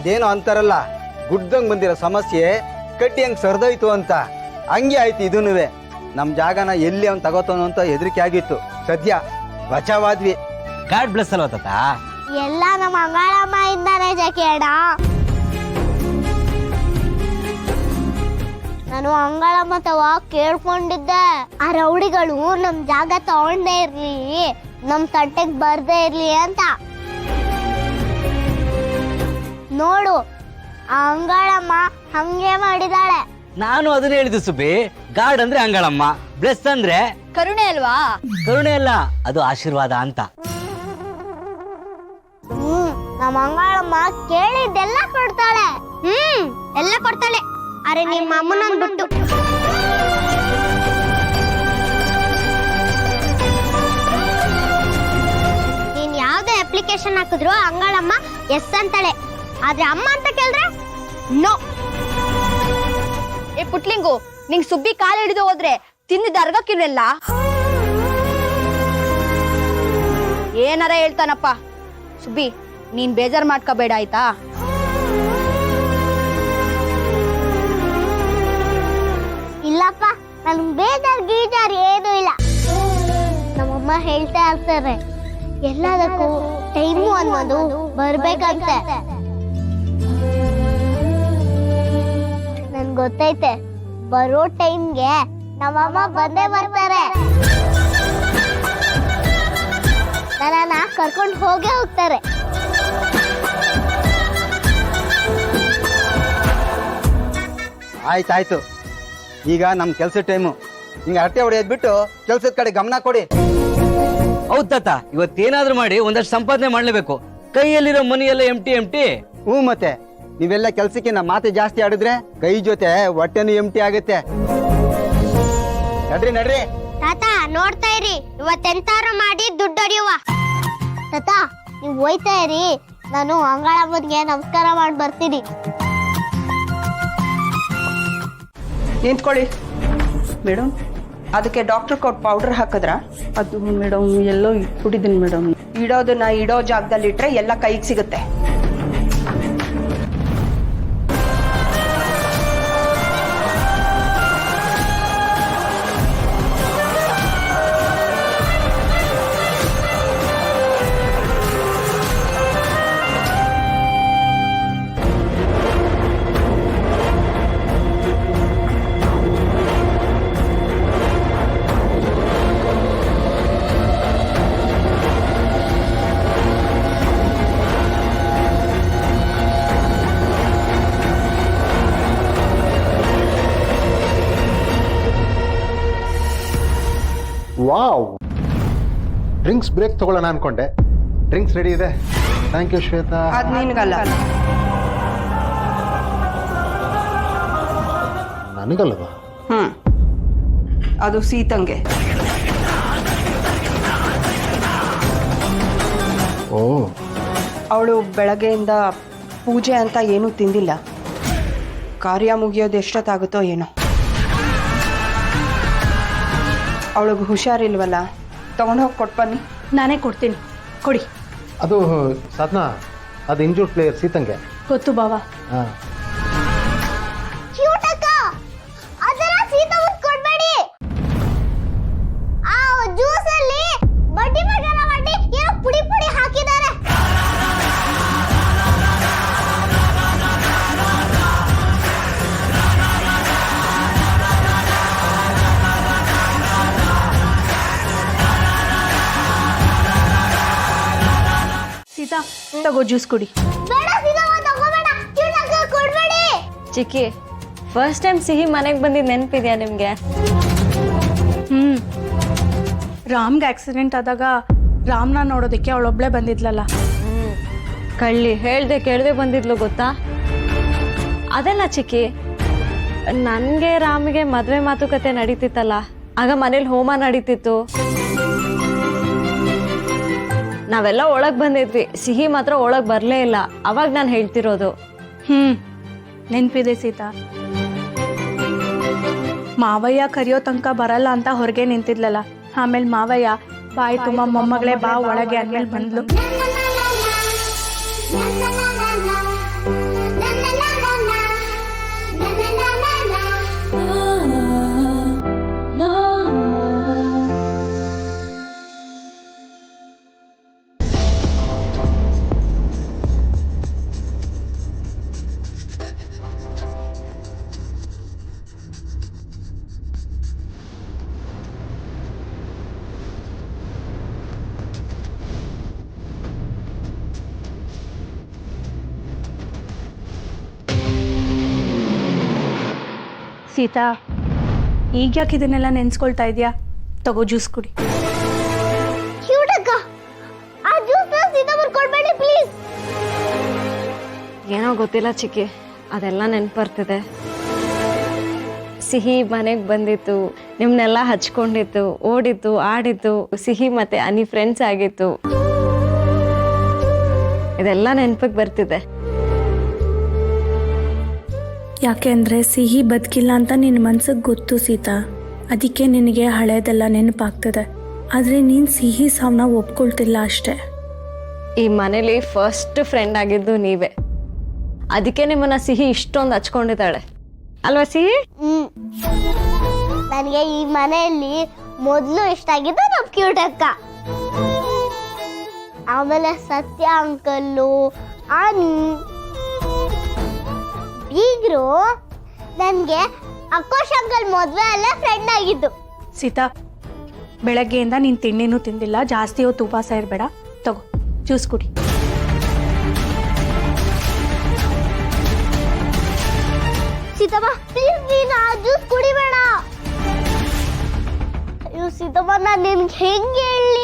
ಅದೇನೋ ಅಂತಾರಲ್ಲ, ಗುಡ್ದಂಗ್ ಬಂದಿರೋ ಸಮಸ್ಯೆ ಕಟ್ಟಿ ಹಂಗೆ ಸರ್ದೋಯ್ತು ಅಂತ. ಹಂಗೆ ಆಯ್ತು ಇದೂನುವೆ. ನಮ್ಮ ಜಾಗನ ಎಲ್ಲಿ ಅವ್ನು ತಗೋತಾನೋ ಅಂತ ಹೆದರಿಕೆ ಆಗಿತ್ತು. ಸದ್ಯ ಬಚಾವಾದ್ವಿ. ಗಾಡ್ ಬ್ಲೆಸ್ ಅಲ್ವ ತಾತ? ಎಲ್ಲ ನಮ್ಮ ಅಂಗಳಮ್ಮ ಇಂದಾನೆ ಜಕೇಣ. ನಾನು ಅಂಗಳಮ್ಮ ತವ ಕೇಳ್ಕೊಂಡಿದ್ದೆ, ಆ ರೌಡಿಗಳು ನಮ್ ಜಾಗ ತಗೊಂಡೇ ಇರ್ಲಿ, ನಮ್ ತಟ್ಟೆಗ್ ಬರ್ದೇ ಇರ್ಲಿ ಅಂತ. ನೋಡು, ಆ ಅಂಗಳಮ್ಮ ಹಂಗೆ ಮಾಡಿದಾಳೆ. ನಾನು ಅದನ್ನ ಹೇಳಿದ್ದು ಸುಬ್ಬಿ. ಗಾಡ್ ಅಂದ್ರೆ ಅಂಗಳಮ್ಮ, ಬ್ಲೆಸ್ ಅಂದ್ರೆ ಕರುಣೆ ಅಲ್ವಾ? ಕರುಣೆ ಅಲ್ಲ, ಅದು ಆಶೀರ್ವಾದ ಅಂತ. ನಮ್ಮ ಅಂಗಳಮ್ಮ ಕೇಳಿದ್ದೆಲ್ಲ ಕೊಡ್ತಾಳೆ. ಎಲ್ಲ ಕೊಡ್ತಾಳೆ. ಅರೆ ನಿಮ್ಮ ಅಮ್ಮನೊಂದು ಬಿಟ್ಟು. ನೀನ್ ಯಾವ್ದೇ ಅಪ್ಲಿಕೇಶನ್ ಹಾಕಿದ್ರು ಅಂಗಳಮ್ಮ ಎಸ್ ಅಂತಾಳೆ. ಆದ್ರೆ ಅಮ್ಮ ಅಂತ ಕೇಳಿದ್ರೆ ನೋ. ಏ ಪುಟ್ಲಿಂಗು, ನಿಂಗ್ ಸುಬ್ಬಿ ಕಾಲ ಹಿಡಿದು ಹೋದ್ರೆ ತಿಂದಿದ್ದ ಅರ್ಗಕ್ಕಿರಲ್ಲ. ಏನಾರ ಹೇಳ್ತಾನಪ್ಪ. ಸುಬ್ಬಿ, ನೀನ್ ಬೇಜಾರ್ ಮಾಡ್ಕೋಬೇಡ ಆಯ್ತಾ? ಇಲ್ಲಪ್ಪ, ನನ್ ಬೇಜಾರ್ ಗೀಜಾರ್ ಏನೂ ಇಲ್ಲ. ನಮ್ಮಮ್ಮ ಹೇಳ್ತಾ ಇರ್ತಾರೆ, ಎಲ್ಲದಕ್ಕೂ ಟೈಮು ಅನ್ನೋದು ಬರ್ಬೇಕಂತೆ. ನನ್ ಗೊತ್ತೈತೆ, ಬರೋ ಟೈಮ್ಗೆ ನಮ್ಮಮ್ಮ ಬಂದೇ ಬರ್ತಾರೆ. ನನ್ನ ಕರ್ಕೊಂಡು ಹೋಗೇ ಹೋಗ್ತಾರೆ. ಆಯ್ತಾಯ್ತು, ಈಗ ನಮ್ಮ ಕೆಲ್ಸದ ಟೈಮು. ಹಿಂಗೆ ಹರಟೆ ಹೊಡೆಯೋದ್ ಬಿಟ್ಟು ಕೆಲ್ಸದ ಕಡೆ ಗಮನ ಕೊಡಿ. ಹೌದ್ ತಾತ, ಇವತ್ತೇನಾದ್ರೂ ಮಾಡಿ ಒಂದಷ್ಟು ಸಂಪಾದನೆ ಮಾಡ್ಲೇಬೇಕು. ಕೈಯಲ್ಲಿರೋ ಮನಿ ಎಲ್ಲ ಎಂಟಿ. ಹ್ಞೂ, ಮತ್ತೆ ನೀವೆಲ್ಲ ಕೆಲ್ಸಕ್ಕೆ ನಮ್ಮ ಮಾತೆ ಜಾಸ್ತಿ ಆಡಿದ್ರೆ ಕೈ ಜೊತೆ ಹೊಟ್ಟೆನೂ ಎಂಟಿ ಆಗುತ್ತೆ. ನಡ್ರಿ. ತಾತ ನೋಡ್ತಾ ಇರಿ, ಇವತ್ತೆಂತಾರು ಮಾಡಿ ದುಡ್ಡು ಹೊಡಿಯುವ. ತಾತ ನೀವು ಹೋಯ್ತಾ ಇರಿ, ನಾನು ಅಂಗಳಮ್ಮನಿಗೆ ನಮಸ್ಕಾರ ಮಾಡಿ ಬರ್ತೀನಿ. ನಿಂತ್ಕೊಳ್ಳಿ ಮೇಡಮ್. ಅದಕ್ಕೆ ಡಾಕ್ಟರ್ ಕೊಟ್ಟು ಪೌಡರ್ ಹಾಕಿದ್ರಾ? ಅದು ಮೇಡಮ್ ಎಲ್ಲೋ ಇಟ್ಬಿಟ್ಟಿದ್ದೀನಿ ಮೇಡಮ್. ಇಡೋದನ್ನ ಇಡೋ ಜಾಗದಲ್ಲಿ ಇಟ್ರೆ ಎಲ್ಲ ಕೈಗೆ ಸಿಗುತ್ತೆ. ವಾವ್, ಡ್ರಿಂಕ್ಸ್ ಬ್ರೇಕ್ ತಗೊಳ್ಳೋಣ ಅನ್ಕೊಂಡೆ. ಡ್ರಿಂಕ್ಸ್ ರೆಡಿ ಇದೆ. Thank you Shweta. ಅದ್ ನಿನ್ಗಲ್ಲ. ನನಗಲ್ಲವಾ? ಅದು ಸೀತಂಗೆ. ಓ, ಅವಳು ಬೆಳಗ್ಗೆಯಿಂದ ಪೂಜೆ ಅಂತ ಏನೂ ತಿಂದಿಲ್ಲ. ಕಾರ್ಯ ಮುಗಿಯೋದು ಎಷ್ಟೊತ್ತಾಗುತ್ತೋ ಏನೋ. ಅವಳಿಗೆ ಹುಷಾರಿಲ್ವಲ್ಲ, ತಗೊಂಡೋಗಿ ಕೊಟ್ಟು ಬನ್ನಿ. ನಾನೇ ಕೊಡ್ತೀನಿ, ಕೊಡಿ. ಅದು ಸಾಧನಾ, ಅದು ಇಂಜೂರ್ಡ್ ಪ್ಲೇಯರ್ ಸೀತಂಗೆ ಗೊತ್ತು ಬಾವ. ಹಾಂ, ಅದೆಲ್ಲ ಸೀತಾವನ್ ಕೊಡ್ಬೇಡಿ. ಆ ಜ್ಯೂಸ್ ಅಲ್ಲಿ ಬಡ್ಡಿ ಮಸಾಲ ಮಾಡಿ ಏನೋ ಪುಡಿ ಹಾಕಿದ್ದಾರೆ. ಸೀತಾ ತಗೋ ಜ್ಯೂಸ್ ಕುಡಿ. ಬೇಡ ಸೀತಾವನ್ ತಗೋಬೇಡ, ಕೊಡ್ಬೇಡಿ. ಚಿಕ್ಕಿ, ಫಸ್ಟ್ ಟೈಮ್ ಸಿಹಿ ಮನೆಗೆ ಬಂದಿದ್ದು ನೆನಪಿದ್ಯಾ ನಿಮ್ಗೆ? ರಾಮ್ಗೆ ಆಕ್ಸಿಡೆಂಟ್ ಆದಾಗ ರಾಮ್ನ ನೋಡೋದಕ್ಕೆ ಅವಳೊಬ್ಳೆ ಬಂದಿದ್ಲಲ್ಲ. ಕಳ್ಳಿ ಹೇಳ್ದೆ ಕೇಳದೆ ಬಂದಿದ್ಲು ಗೊತ್ತಾ? ಅದೆಲ್ಲ ಚಿಕ್ಕಿ, ನನಗೆ ರಾಮ್ಗೆ ಮದುವೆ ಮಾತುಕತೆ ನಡೀತಿತ್ತಲ್ಲ, ಆಗ ಮನೇಲಿ ಹೋಮ ನಡೀತಿತ್ತು. ನಾವೆಲ್ಲ ಒಳಗೆ ಬಂದಿದ್ವಿ, ಸಿಹಿ ಮಾತ್ರ ಒಳಗೆ ಬರಲೇ ಇಲ್ಲ. ಅವಾಗ ನಾನು ಹೇಳ್ತಿರೋದು. ನೆನಪಿದೆ ಸೀತಾ. ಮಾವಯ್ಯ ಕರಿಯೋ ತನಕ ಬರಲ್ಲ ಅಂತ ಹೊರಗೆ ನಿಂತಿದ್ಲಲ್ಲ. ಆಮೇಲೆ ಮಾವಯ್ಯ ಬಾಯಿ ತುಂಬ ಮೊಮ್ಮಗಳೇ ಬಾ ಒಳಗೆ ಅಂದ್ಮೇಲೆ ಬಂದ್ಲು. ಸೀತಾ ಈಗ ಯಾಕೆ ಇದನ್ನೆಲ್ಲ ನೆನ್ಸ್ಕೊಳ್ತಾ ಇದೆಯಾ? ತಗೋ ಜ್ಯೂಸ್ ಕುಡಿ. ಕ್ಯೂಟಕ್ಕ, ಆ ಜ್ಯೂಸ್ ಸೀತಾ ಬರ್ಕೊಡ್ಬೇಡಿ ಪ್ಲೀಸ್. ಏನೋ ಗೊತ್ತಿಲ್ಲ ಚಿಕ್ಕಿ, ಅದೆಲ್ಲ ನೆನ್ಪು ಬರ್ತಿದೆ. ಸಿಹಿ ಮನೆಗೆ ಬಂದಿತ್ತು, ನಿಮ್ನೆಲ್ಲ ಹಚ್ಕೊಂಡಿತ್ತು, ಓಡಿತ್ತು, ಆಡಿತ್ತು. ಸಿಹಿ ಮತ್ತೆ ಅನಿ ಫ್ರೆಂಡ್ಸ್ ಆಗಿತ್ತು. ಇದೆಲ್ಲ ನೆನ್ಪಿಗೆ ಬರ್ತಿದೆ. ಯಾಕೆ ಅಂದರೆ ಸಿಹಿ ಬದುಕಿಲ್ಲ ಅಂತ ನಿನ್ನ ಮನ್ಸಿಗೆ ಗೊತ್ತು ಸೀತಾ, ಅದಕ್ಕೆ ನಿನಗೆ ಹಳೇದೆಲ್ಲ ನೆನಪಾಗ್ತದೆ. ಆದರೆ ನೀನು ಸಿಹಿ ಸಾವನ್ನ ಒಪ್ಕೊಳ್ತಿಲ್ಲ ಅಷ್ಟೇ. ಈ ಮನೇಲಿ ಫಸ್ಟ್ ಫ್ರೆಂಡ್ ಆಗಿದ್ದು ನೀವೇ, ಅದಕ್ಕೆ ನಿಮ್ಮನ್ನ ಸಿಹಿ ಇಷ್ಟೊಂದು ಹಚ್ಕೊಂಡಿದ್ದಾಳೆ ಅಲ್ವಾ ಸಿಹಿ? ನನಗೆ ಈ ಮನೆಯಲ್ಲಿ ಮೊದಲು ಇಷ್ಟ ಆಗಿದ್ದು ನಮ್ಮ ಕ್ಯೂಟಕ್ಕ, ಆಮೇಲೆ ಸತ್ಯ ಅಂಕಲ್ಲು, ಆನಿ, ಬೀಗ್ರು. ನನಗೆ ಅಕೋಶ್ ಅಂಕಲ್ ಮದುವೆ ಅಲ್ಲೇ ಫ್ರೆಂಡ್ ಆಗಿದ್ದು. ಸೀತಾ, ಬೆಳಗ್ಗೆಯಿಂದ ನೀನು ತಿಂಡಿನೂ ತಿಂದಿಲ್ಲ, ಜಾಸ್ತಿ ಹೊತ್ತು ಉಪವಾಸ ಇರಬೇಡ. ತಗೋ ಜ್ಯೂಸ್ ಕುಡಿ. ಸೀತಮ್ಮ ಪ್ಲೀಸ್, ನೀನು ಆ ಜ್ಯೂಸ್ ಕುಡಿಬೇಡ. ಅಯ್ಯೋ ಸೀತಮ್ಮ, ನಾನು ನಿನ್ಗೆ ಹೆಂಗೆ ಹೇಳಿ?